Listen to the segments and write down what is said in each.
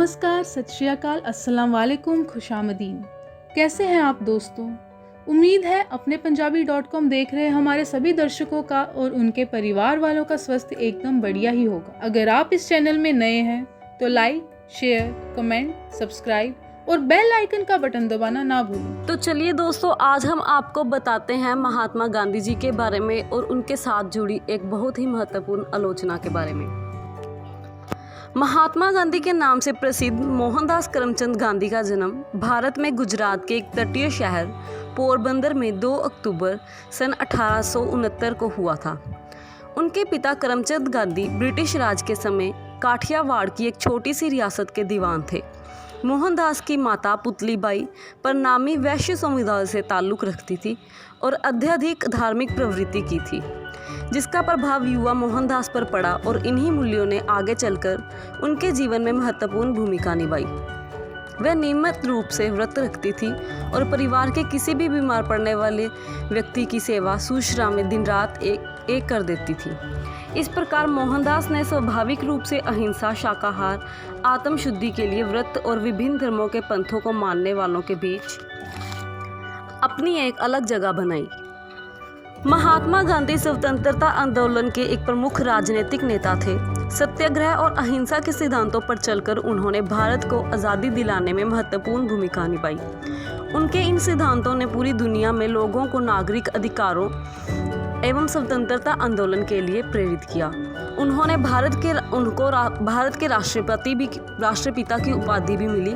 नमस्कार, सत श्री अकाल, अस्सलाम वालेकुम, खुशामदीन। कैसे हैं आप दोस्तों? उम्मीद है अपने पंजाबी.com देख रहे हमारे सभी दर्शकों का और उनके परिवार वालों का स्वास्थ्य एकदम बढ़िया ही होगा। अगर आप इस चैनल में नए हैं तो लाइक, शेयर, कमेंट, सब्सक्राइब और बेल आइकन का बटन दबाना ना भूलें। तो चलिए दोस्तों, आज हम आपको बताते हैं महात्मा गांधी जी के बारे में और उनके साथ जुड़ी एक बहुत ही महत्वपूर्ण आलोचना के बारे में। महात्मा गांधी के नाम से प्रसिद्ध मोहनदास करमचंद गांधी का जन्म भारत में गुजरात के एक तटीय शहर पोरबंदर में 2 अक्टूबर सन 1869 को हुआ था। उनके पिता करमचंद गांधी ब्रिटिश राज के समय काठियावाड़ की एक छोटी सी रियासत के दीवान थे। मोहनदास की माता पुतलीबाई परनामी वैश्य समुदाय से ताल्लुक़ रखती थी और अत्यधिक धार्मिक प्रवृत्ति की थी, जिसका प्रभाव युवा मोहनदास पर पड़ा और इन्हीं मूल्यों ने आगे चलकर उनके जीवन में महत्वपूर्ण भूमिका निभाई। वह नियमित रूप से व्रत रखती थी और परिवार के किसी भी बीमार पड़ने वाले व्यक्ति की सेवा शुश्रूषा में दिन रात एक कर देती थी। इस प्रकार मोहनदास ने स्वाभाविक रूप से अहिंसा, शाकाहार, आत्मशुद्धि के लिए व्रत और विभिन्न धर्मों के पंथों को मानने वालों के बीच अपनी एक अलग जगह बनाई। महात्मा गांधी स्वतंत्रता आंदोलन के एक प्रमुख राजनीतिक नेता थे। सत्याग्रह और अहिंसा के सिद्धांतों पर चलकर उन्होंने भारत को आज़ादी दिलाने में महत्वपूर्ण भूमिका निभाई। उनके इन सिद्धांतों ने पूरी दुनिया में लोगों को नागरिक अधिकारों एवं स्वतंत्रता आंदोलन के लिए प्रेरित किया। उन्होंने भारत के राष्ट्रपिता की उपाधि भी मिली।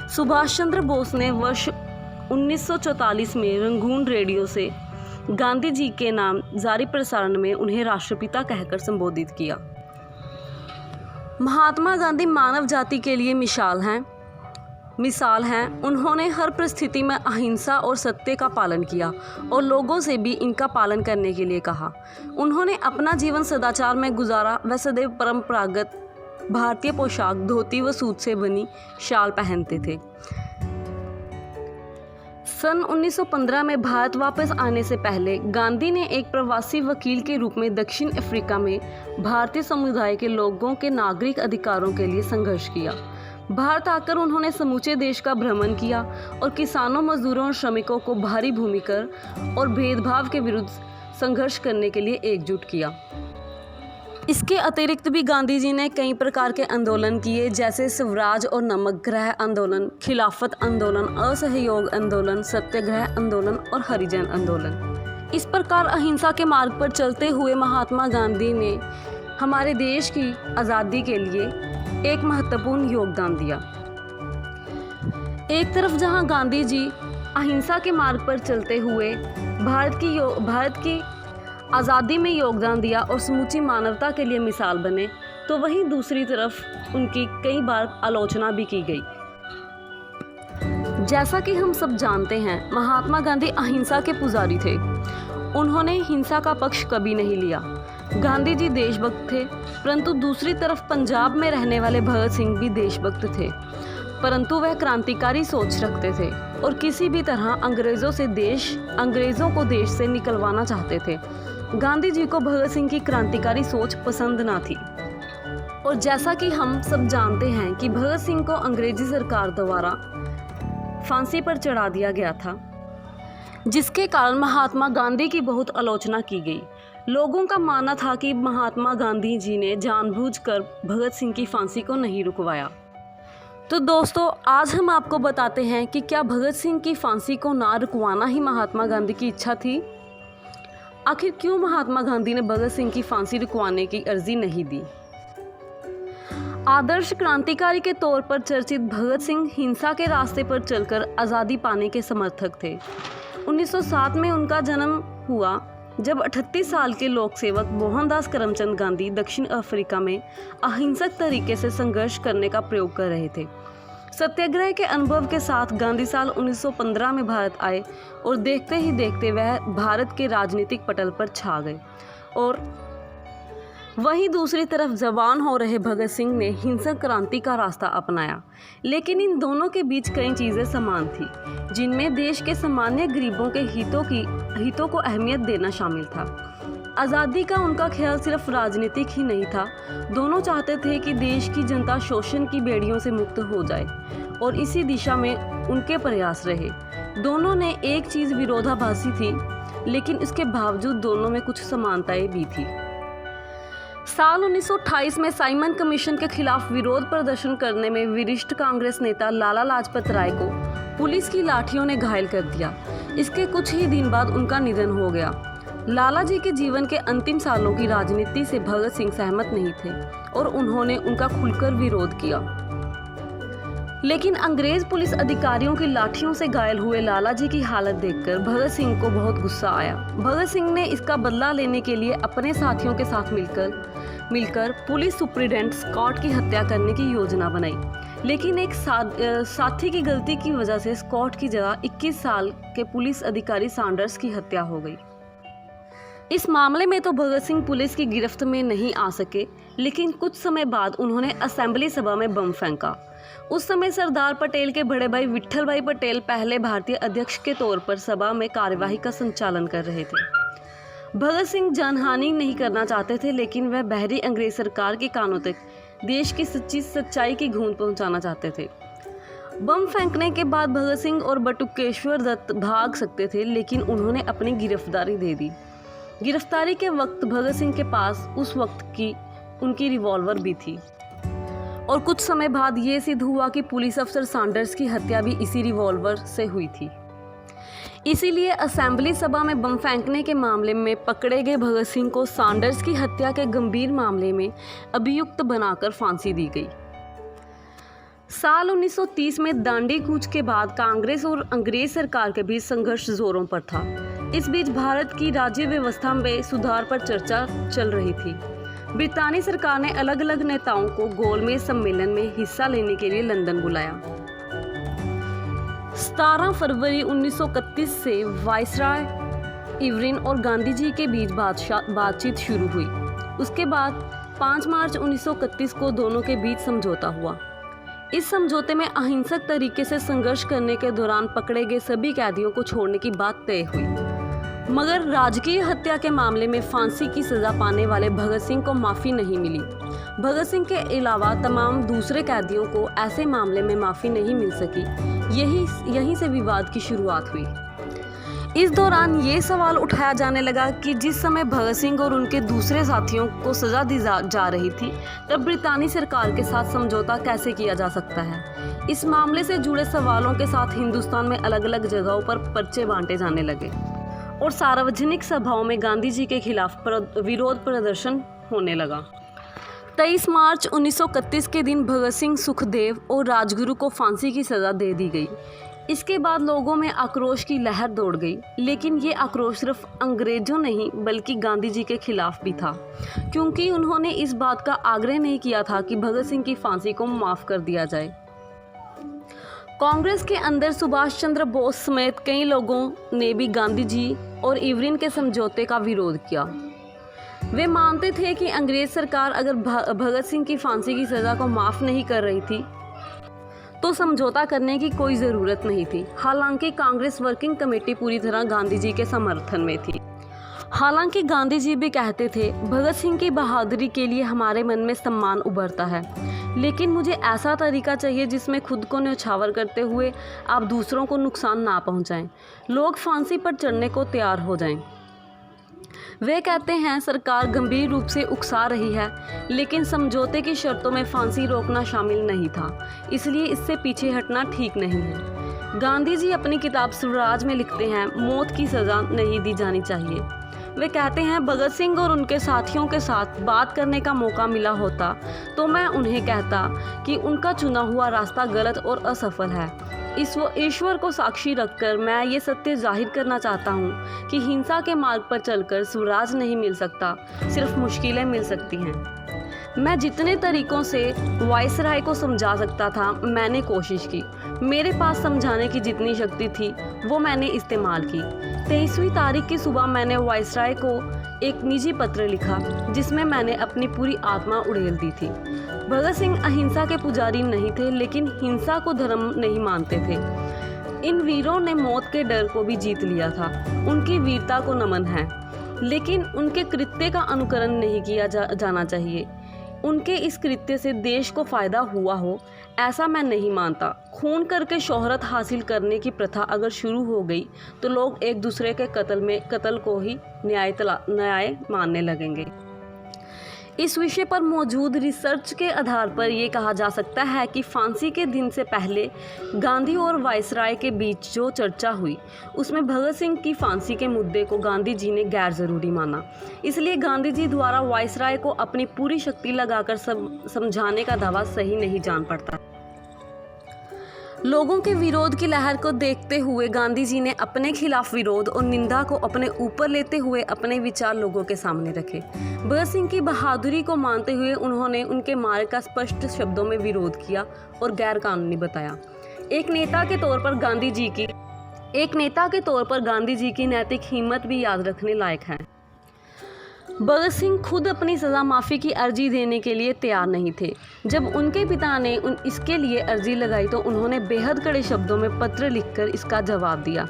सुभाष चंद्र बोस ने वर्ष 1944 में रंगून रेडियो से गांधी जी के नाम जारी प्रसारण में उन्हें राष्ट्रपिता कहकर संबोधित किया। महात्मा गांधी मानव जाति के लिए मिसाल हैं। उन्होंने हर परिस्थिति में अहिंसा और सत्य का पालन किया और लोगों से भी इनका पालन करने के लिए कहा। उन्होंने अपना जीवन सदाचार में गुजारा। वह सदैव परंपरागत भारतीय पोशाक, धोती व सूत से बनी शाल पहनते थे। सन 1915 में भारत वापस आने से पहले गांधी ने एक प्रवासी वकील के रूप में दक्षिण अफ्रीका में भारतीय समुदाय के लोगों के नागरिक अधिकारों के लिए संघर्ष किया। भारत आकर उन्होंने समूचे देश का भ्रमण किया और किसानों, मजदूरों और श्रमिकों को भारी भूमि कर और भेदभाव के विरुद्ध संघर्ष करने के लिए एकजुट किया। इसके अतिरिक्त भी गांधी जी ने कई प्रकार के आंदोलन किए, जैसे स्वराज और नमकग्रह आंदोलन, खिलाफत आंदोलन, असहयोग आंदोलन, सत्याग्रह आंदोलन और हरिजन आंदोलन। इस प्रकार अहिंसा के मार्ग पर चलते हुए महात्मा गांधी ने हमारे देश की आज़ादी के लिए एक महत्वपूर्ण योगदान दिया। एक तरफ जहां गांधी जी अहिंसा के मार्ग पर चलते हुए भारत की आज़ादी में योगदान दिया और समूची मानवता के लिए मिसाल बने, तो वहीं दूसरी तरफ उनकी कई बार आलोचना भी की गई। जैसा कि हम सब जानते हैं, महात्मा गांधी अहिंसा के पुजारी थे। उन्होंने हिंसा का पक्ष कभी नहीं लिया। गांधी जी देशभक्त थे, परंतु दूसरी तरफ पंजाब में रहने वाले भगत सिंह भी देशभक्त थे, परंतु वह क्रांतिकारी सोच रखते थे और किसी भी तरह अंग्रेज़ों को देश से निकलवाना चाहते थे। गांधी जी को भगत सिंह की क्रांतिकारी सोच पसंद ना थी। और जैसा कि हम सब जानते हैं कि भगत सिंह को अंग्रेजी सरकार द्वारा फांसी पर चढ़ा दिया गया था, जिसके कारण महात्मा गांधी की बहुत आलोचना की गई। लोगों का मानना था कि महात्मा गांधी जी ने जानबूझकर भगत सिंह की फांसी को नहीं रुकवाया। तो दोस्तों, आज हम आपको बताते हैं कि क्या भगत सिंह की फांसी को ना रुकवाना ही महात्मा गांधी की इच्छा थी? आखिर क्यों महात्मा गांधी ने भगत सिंह की फांसी रुकवाने की अर्जी नहीं दी? आदर्श क्रांतिकारी के तौर पर चर्चित भगत सिंह हिंसा के रास्ते पर चलकर आज़ादी पाने के समर्थक थे। 1907 में उनका जन्म हुआ, जब 38 साल के लोक सेवक मोहनदास करमचंद गांधी दक्षिण अफ्रीका में अहिंसक तरीके से संघर्ष करने का प्रयोग कर रहे थे। सत्याग्रह के अनुभव के साथ गांधी साल 1915 में भारत आए और देखते ही देखते वह भारत के राजनीतिक पटल पर छा गए। और वहीं दूसरी तरफ जवान हो रहे भगत सिंह ने हिंसक क्रांति का रास्ता अपनाया। लेकिन इन दोनों के बीच कई चीज़ें समान थी, जिनमें देश के सामान्य गरीबों के हितों को अहमियत देना शामिल था। आज़ादी का उनका ख्याल सिर्फ राजनीतिक ही नहीं था, दोनों चाहते थे कि देश की जनता शोषण की बेड़ियों से मुक्त हो जाए और इसी दिशा में उनके प्रयास रहे। दोनों ने एक चीज़ विरोधाभासी थी, लेकिन इसके बावजूद दोनों में कुछ समानताएं भी थी। साल 1928 में साइमन कमीशन के खिलाफ विरोध प्रदर्शन करने में वरिष्ठ कांग्रेस नेता लाला लाजपत राय को पुलिस की लाठियों ने घायल कर दिया। इसके कुछ ही दिन बाद उनका निधन हो गया। लाला जी के जीवन के अंतिम सालों की राजनीति से भगत सिंह सहमत नहीं थे और उन्होंने उनका खुलकर विरोध किया। लेकिन अंग्रेज पुलिस अधिकारियों की लाठियों से घायल हुए लाला जी की हालत देखकर भगत सिंह को बहुत गुस्सा आया। भगत सिंह ने इसका बदला लेने के लिए अपने साथियों के साथ मिलकर पुलिस सुप्रिटेंडेंट स्कॉट की हत्या करने की योजना बनाई। लेकिन एक साथी की गलती की वजह से स्कॉट की जगह 21 साल के पुलिस अधिकारी सैंडर्स की हत्या हो गई। इस मामले में तो भगत सिंह पुलिस की गिरफ्त में नहीं आ सके, लेकिन कुछ समय बाद उन्होंने असेंबली सभा में बम फेंका। उस समय सरदार पटेल के बड़े भाई विट्ठल भाई पटेल पहले भारतीय अध्यक्ष के तौर पर सभा में कार्यवाही का संचालन कर रहे थे। भगत सिंह जानहानि नहीं करना चाहते थे, लेकिन वह बहरी अंग्रेज सरकार के कानों तक देश की सच्चाई की गूंज पहुंचाना चाहते थे। बम फेंकने के बाद भगत सिंह और बटुकेश्वर दत्त भाग सकते थे, लेकिन उन्होंने अपनी गिरफ्तारी दे दी। गिरफ्तारी के वक्त भगत सिंह के पास उस वक्त की उनकी रिवॉल्वर भी थी और कुछ समय बाद ये सिद्ध हुआ कि पुलिस अफसर सैंडर्स की हत्या भी इसी रिवॉल्वर से हुई थी। इसीलिए असेंबली सभा में बम फेंकने के मामले में पकड़े गए भगत सिंह को सैंडर्स की हत्या के गंभीर मामले में अभियुक्त बनाकर फांसी दी गई। साल 1930 में दांडी कूच के बाद कांग्रेस और अंग्रेज सरकार के बीच संघर्ष जोरों पर था। इस बीच भारत की राज्य व्यवस्था में सुधार पर चर्चा चल रही थी। ब्रितानी सरकार ने अलग अलग नेताओं को गोलमेज सम्मेलन में हिस्सा लेने के लिए लंदन बुलाया। 17 फरवरी 1931 से वायसराय, इवरिन और गांधी जी के बीच बातचीत शुरू हुई। उसके बाद 5 मार्च 1931 को दोनों के बीच समझौता हुआ। इस समझौते में अहिंसक तरीके से संघर्ष करने के दौरान पकड़े गए सभी कैदियों को छोड़ने की बात तय हुई, मगर राजकीय हत्या के मामले में फांसी की सजा पाने वाले भगत सिंह को माफ़ी नहीं मिली। भगत सिंह के अलावा तमाम दूसरे कैदियों को ऐसे मामले में माफ़ी नहीं मिल सकी। यहीं से विवाद की शुरुआत हुई। इस दौरान ये सवाल उठाया जाने लगा कि जिस समय भगत सिंह और उनके दूसरे साथियों को सजा दी जा रही थी, तब ब्रितानी सरकार के साथ समझौता कैसे किया जा सकता है। इस मामले से जुड़े सवालों के साथ हिंदुस्तान में अलग अलग जगहों पर पर्चे बांटे जाने लगे और सार्वजनिक सभाओं में गांधी जी के खिलाफ विरोध प्रदर्शन होने लगा। 23 मार्च 1931 के दिन भगत सिंह, सुखदेव और राजगुरु को फांसी की सज़ा दे दी गई। इसके बाद लोगों में आक्रोश की लहर दौड़ गई, लेकिन ये आक्रोश सिर्फ अंग्रेजों नहीं बल्कि गांधी जी के खिलाफ भी था, क्योंकि उन्होंने इस बात का आग्रह नहीं किया था कि भगत सिंह की फांसी को माफ़ कर दिया जाए। कांग्रेस के अंदर सुभाष चंद्र बोस समेत कई लोगों ने भी गांधी जी और इवरिन के समझौते का विरोध किया। वे मानते थे कि अंग्रेज सरकार अगर भगत सिंह की फांसी की सज़ा को माफ़ नहीं कर रही थी तो समझौता करने की कोई ज़रूरत नहीं थी। हालांकि कांग्रेस वर्किंग कमेटी पूरी तरह गांधी जी के समर्थन में थी। हालांकि गांधी जी भी कहते थे, भगत सिंह की बहादुरी के लिए हमारे मन में सम्मान उभरता है, लेकिन मुझे ऐसा तरीका चाहिए जिसमें खुद को न्यौछावर करते हुए आप दूसरों को नुकसान ना पहुंचाएं। लोग फांसी पर चढ़ने को तैयार हो जाएं। वे कहते हैं सरकार गंभीर रूप से उकसा रही है, लेकिन समझौते की शर्तों में फांसी रोकना शामिल नहीं था, इसलिए इससे पीछे हटना ठीक नहीं है। गांधी जी अपनी किताब स्वराज में लिखते हैं, मौत की सज़ा नहीं दी जानी चाहिए। वे कहते हैं, भगत सिंह और उनके साथियों के साथ बात करने का मौका मिला होता तो मैं उन्हें कहता कि उनका चुना हुआ रास्ता गलत और असफल है। ईश्वर को साक्षी रखकर मैं ये सत्य जाहिर करना चाहता हूँ कि हिंसा के मार्ग पर चलकर स्वराज नहीं मिल सकता, सिर्फ मुश्किलें मिल सकती हैं। मैं जितने तरीकों से वायसराय को समझा सकता था मैंने कोशिश की। मेरे पास समझाने की जितनी शक्ति थी वो मैंने इस्तेमाल की। 23वीं तारीख की सुबह मैंने वायसराय को एक निजी पत्र लिखा जिसमें मैंने अपनी पूरी आत्मा उड़ेल दी थी। भगत सिंह अहिंसा के पुजारी नहीं थे, लेकिन हिंसा को धर्म नहीं मानते थे। इन वीरों ने मौत के डर को भी जीत लिया था। उनकी वीरता को नमन है। लेकिन उनके कृत्य का अनुकरण नहीं किया जाना चाहिए। उनके इस कृत्य से देश को फ़ायदा हुआ हो ऐसा मैं नहीं मानता। खून करके शोहरत हासिल करने की प्रथा अगर शुरू हो गई तो लोग एक दूसरे के कत्ल को ही न्याय मानने लगेंगे। इस विषय पर मौजूद रिसर्च के आधार पर ये कहा जा सकता है कि फांसी के दिन से पहले गांधी और वायसराय के बीच जो चर्चा हुई उसमें भगत सिंह की फांसी के मुद्दे को गांधी जी ने गैर ज़रूरी माना। इसलिए गांधी जी द्वारा वायसराय को अपनी पूरी शक्ति लगाकर समझाने का दावा सही नहीं जान पड़ता। लोगों के विरोध की लहर को देखते हुए गांधी जी ने अपने खिलाफ विरोध और निंदा को अपने ऊपर लेते हुए अपने विचार लोगों के सामने रखे। भगत सिंह की बहादुरी को मानते हुए उन्होंने उनके मार्ग का स्पष्ट शब्दों में विरोध किया और गैर कानूनी बताया। एक नेता के तौर पर गांधी जी की नैतिक हिम्मत भी याद रखने लायक है। भगत सिंह खुद अपनी सज़ा माफ़ी की अर्जी देने के लिए तैयार नहीं थे। जब उनके पिता ने इसके लिए अर्जी लगाई तो उन्होंने बेहद कड़े शब्दों में पत्र लिखकर इसका जवाब दिया।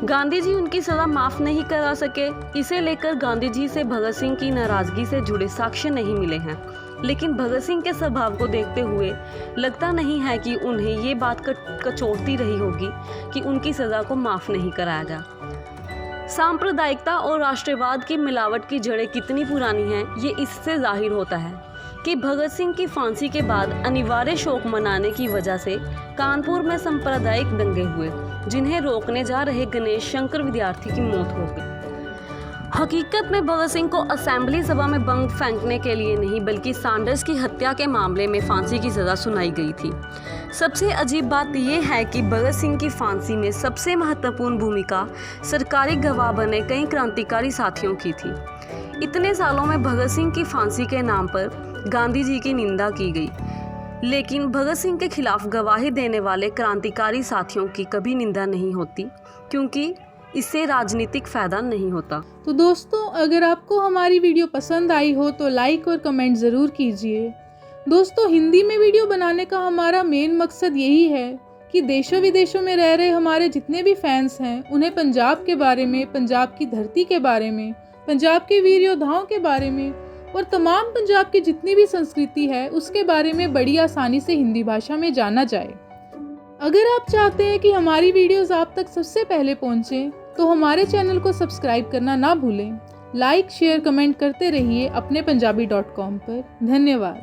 गांधी जी उनकी सज़ा माफ़ नहीं करा सके। इसे लेकर गांधी जी से भगत सिंह की नाराज़गी से जुड़े साक्ष्य नहीं मिले हैं, लेकिन भगत सिंह के स्वभाव को देखते हुए लगता नहीं है कि उन्हें ये बात कचोटती रही होगी कि उनकी सज़ा को माफ़ नहीं कराया गया। सांप्रदायिकता और राष्ट्रवाद की मिलावट की जड़ें कितनी पुरानी हैं ये इससे जाहिर होता है कि भगत सिंह की फांसी के बाद अनिवार्य शोक मनाने की वजह से कानपुर में सांप्रदायिक दंगे हुए, जिन्हें रोकने जा रहे गणेश शंकर विद्यार्थी की मौत हो गई। हकीकत में भगत सिंह को असेंबली सभा में बम फेंकने के लिए नहीं बल्कि सैंडर्स की हत्या के मामले में फांसी की सज़ा सुनाई गई थी। सबसे अजीब बात यह है कि भगत सिंह की फांसी में सबसे महत्वपूर्ण भूमिका सरकारी गवाह बने कई क्रांतिकारी साथियों की थी। इतने सालों में भगत सिंह की फांसी के नाम पर गांधी जी की निंदा की गई, लेकिन भगत सिंह के खिलाफ गवाही देने वाले क्रांतिकारी साथियों की कभी निंदा नहीं होती, क्योंकि इससे राजनीतिक फायदा नहीं होता। तो दोस्तों, अगर आपको हमारी वीडियो पसंद आई हो तो लाइक और कमेंट ज़रूर कीजिए। दोस्तों, हिंदी में वीडियो बनाने का हमारा मेन मकसद यही है कि देशों विदेशों में रह रहे हमारे जितने भी फैंस हैं उन्हें पंजाब के बारे में, पंजाब की धरती के बारे में, पंजाब के वीर योद्धाओं के बारे में और तमाम पंजाब की जितनी भी संस्कृति है उसके बारे में बड़ी आसानी से हिंदी भाषा में जाना जाए। अगर आप चाहते हैं कि हमारी वीडियोस आप तक सबसे पहले पहुंचें तो हमारे चैनल को सब्सक्राइब करना ना भूलें। लाइक, शेयर, कमेंट करते रहिए अपने पंजाबी.com पर। धन्यवाद।